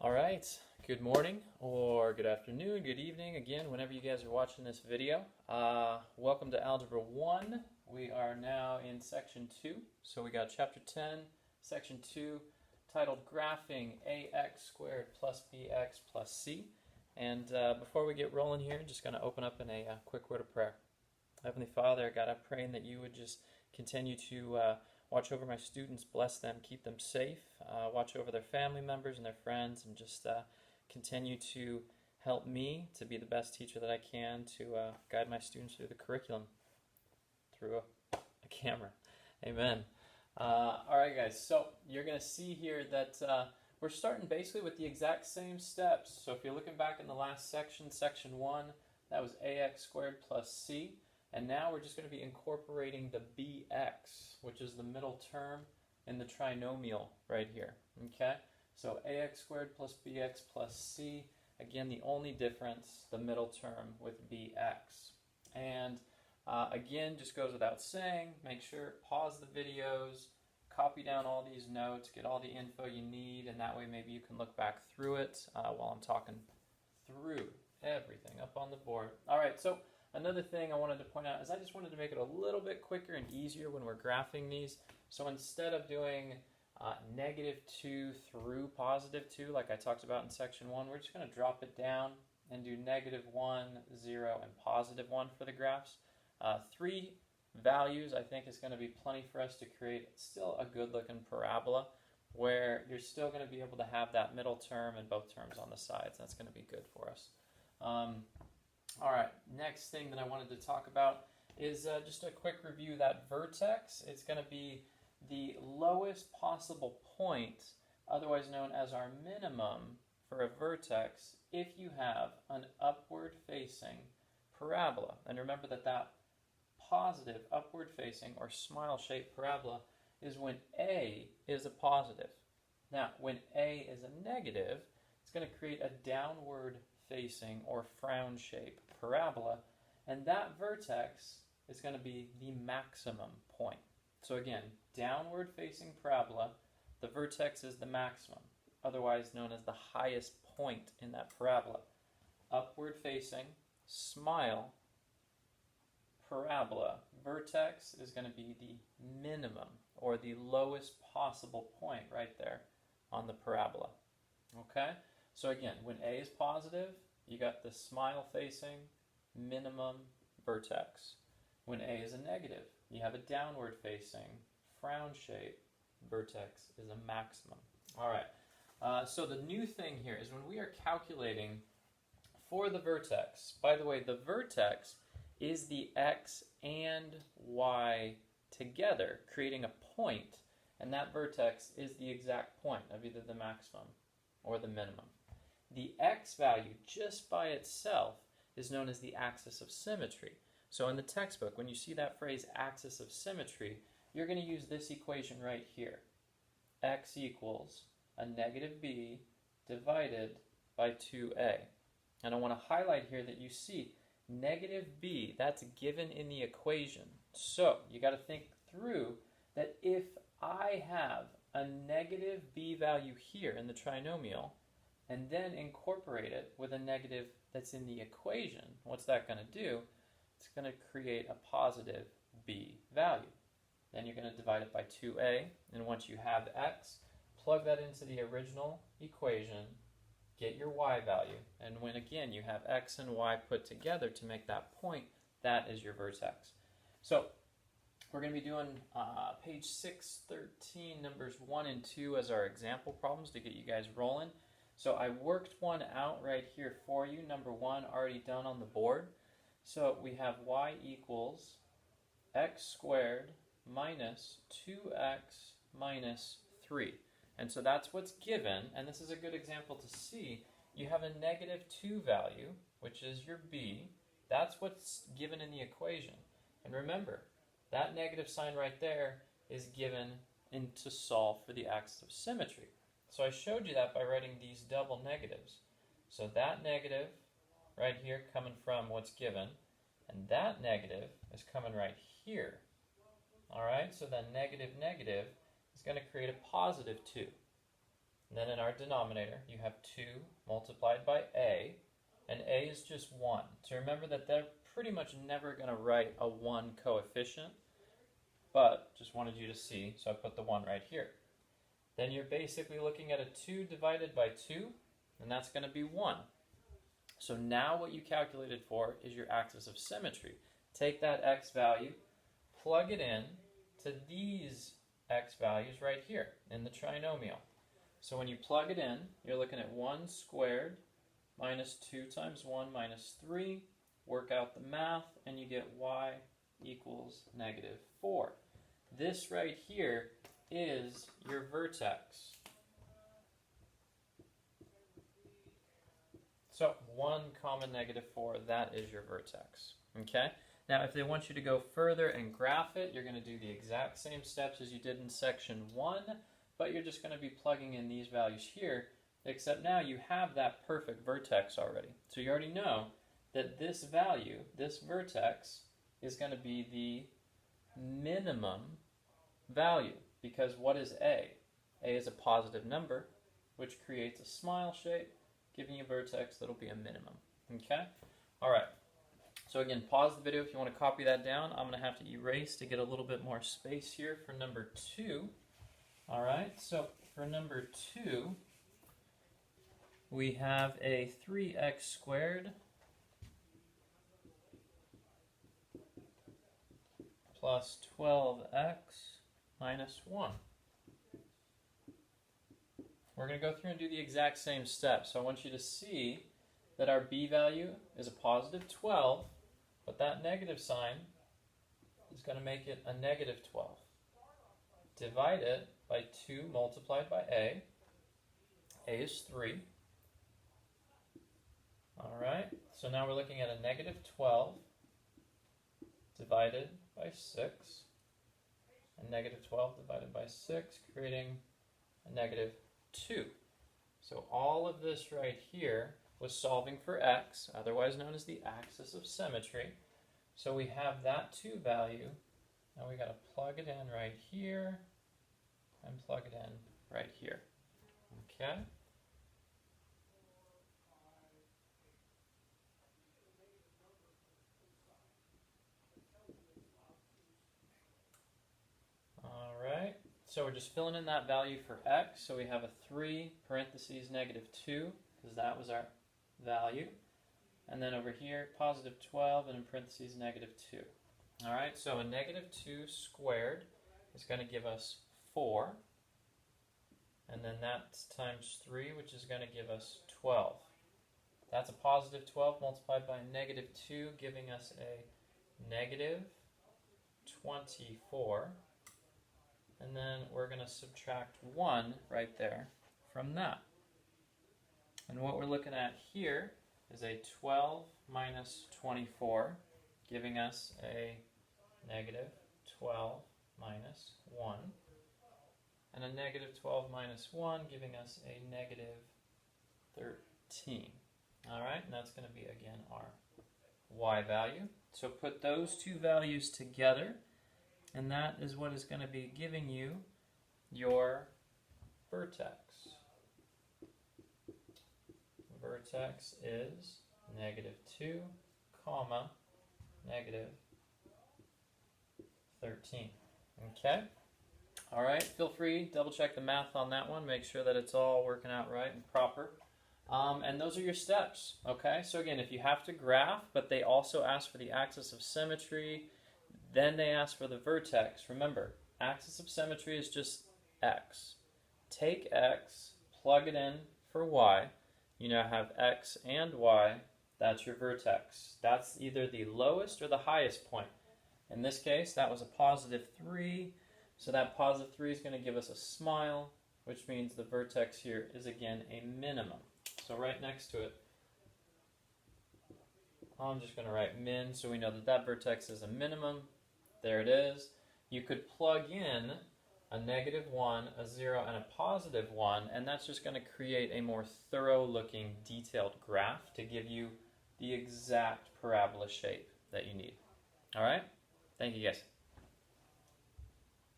All right, good morning or good afternoon, good evening, again, whenever you guys are watching this video. Welcome to Algebra 1. We are now in Section 2. So we got Chapter 10, Section 2, titled Graphing ax squared plus bx plus c. And before we get rolling here, just going to open up in a quick word of prayer. Heavenly Father, God, I'm praying that you would just continue to watch over my students, bless them, keep them safe, watch over their family members and their friends, and just continue to help me to be the best teacher that I can to guide my students through the curriculum, through a camera. Amen. All right, guys, so you're going to see here that we're starting basically with the exact same steps. So if you're looking back in the last section, Section 1, that was ax squared plus c. And now we're just going to be incorporating the bx, which is the middle term in the trinomial right here. Okay? So ax squared plus bx plus c. Again, the only difference, the middle term with bx. And again, just goes without saying, make sure, pause the videos, copy down all these notes, get all the info you need, and that way maybe you can look back through it while I'm talking through everything up on the board. All right, so another thing I wanted to point out is I just wanted to make it a little bit quicker and easier when we're graphing these. So instead of doing -2 through +2, like I talked about in Section 1, we're just going to drop it down and do -1, 0, and +1 for the graphs. 3 values I think is going to be plenty for us to create still a good looking parabola where you're still going to be able to have that middle term and both terms on the sides. That's going to be good for us. All right, next thing that I wanted to talk about is just a quick review. That vertex, it's going to be the lowest possible point, otherwise known as our minimum for a vertex, if you have an upward facing parabola. And remember that that positive upward facing or smile shaped parabola is when A is a positive. Now, when A is a negative, it's going to create a downward facing or frown shape parabola, and that vertex is going to be the maximum point. So again, downward facing parabola, the vertex is the maximum, otherwise known as the highest point in that parabola. Upward facing, smile, parabola, vertex is going to be the minimum or the lowest possible point right there on the parabola. Okay? So again, when A is positive, you got the smile facing minimum vertex. When A is a negative, you have a downward facing frown shape vertex is a maximum. All right. So the new thing here is when we are calculating for the vertex, by the way, the vertex is the x and y together, creating a point, and that vertex is the exact point of either the maximum or the minimum. The x value just by itself is known as the axis of symmetry. So in the textbook, when you see that phrase axis of symmetry, you're going to use this equation right here. X equals a -b divided by 2a. And I want to highlight here that you see -b, that's given in the equation. So you got to think through that if I have a -b value here in the trinomial, and then incorporate it with a negative that's in the equation, what's that going to do? It's going to create a positive b value. Then you're going to divide it by 2a, and once you have x, plug that into the original equation, get your y value, and when again you have x and y put together to make that point, that is your vertex. So we're going to be doing page 613, numbers 1 and 2 as our example problems to get you guys rolling. So I worked one out right here for you. Number 1 already done on the board. So we have y equals x squared minus 2x minus 3. And so that's what's given, and this is a good example to see. You have a -2 value, which is your b. That's what's given in the equation. And remember, that negative sign right there is given to solve for the axis of symmetry. So I showed you that by writing these double negatives. So that negative right here coming from what's given, and that negative is coming right here. All right, so that negative is going to create a +2. And then in our denominator, you have 2 multiplied by a, and a is just 1. So remember that they're pretty much never going to write a 1 coefficient, but just wanted you to see, so I put the 1 right here. Then you're basically looking at a 2 divided by 2, and that's going to be 1. So now what you calculated for is your axis of symmetry. Take that x value, plug it in to these x values right here in the trinomial. So when you plug it in, you're looking at 1 squared minus 2 times 1 minus 3. Work out the math, and you get y equals -4. This right here is your vertex. So 1 common -4, that is your vertex. Okay? Now if they want you to go further and graph it, you're going to do the exact same steps as you did in section 1, but you're just going to be plugging in these values here, except now you have that perfect vertex already. So you already know that this value, this vertex, is going to be the minimum value, because what is A? A is a positive number, which creates a smile shape, giving you a vertex that'll be a minimum. Okay? Alright. So again, pause the video if you want to copy that down. I'm going to have to erase to get a little bit more space here for number 2. Alright, so for number 2, we have a 3x squared plus 12x minus 1. We're going to go through and do the exact same steps. So I want you to see that our b value is a positive 12, but that negative sign is going to make it a -12. Divide it by 2 multiplied by a. A is 3. Alright, so now we're looking at a -12 divided by 6. And -12 divided by 6, creating a -2. So all of this right here was solving for x, otherwise known as the axis of symmetry. So we have that 2 value. Now we got to plug it in right here and plug it in right here. Okay? Alright, so we're just filling in that value for x. So we have a 3 parentheses -2, because that was our value. And then over here, positive 12, and in parentheses, -2. Alright, so a -2 squared is going to give us 4. And then that's times 3, which is going to give us 12. That's a positive 12 multiplied by a -2, giving us a -24. And then we're going to subtract 1 right there from that. And what we're looking at here is a 12 minus 24, giving us a -12 minus 1. And a -12 minus 1, giving us a -13. Alright, and that's going to be, again, our y value. So put those 2 values together, and that is what is going to be giving you your vertex. Vertex is -2, comma, -13. Okay? Alright, feel free, double check the math on that one, make sure that it's all working out right and proper. And those are your steps, okay? So again, if you have to graph, but they also ask for the axis of symmetry, then they ask for the vertex. Remember, axis of symmetry is just x. Take x, plug it in for y. You now have x and y. That's your vertex. That's either the lowest or the highest point. In this case, that was a positive 3. So that positive 3 is going to give us a smile, which means the vertex here is again a minimum. So right next to it, I'm just going to write min, so we know that that vertex is a minimum. There it is. You could plug in a -1, a 0, and a positive 1, and that's just going to create a more thorough looking detailed graph to give you the exact parabola shape that you need. Alright? Thank you guys.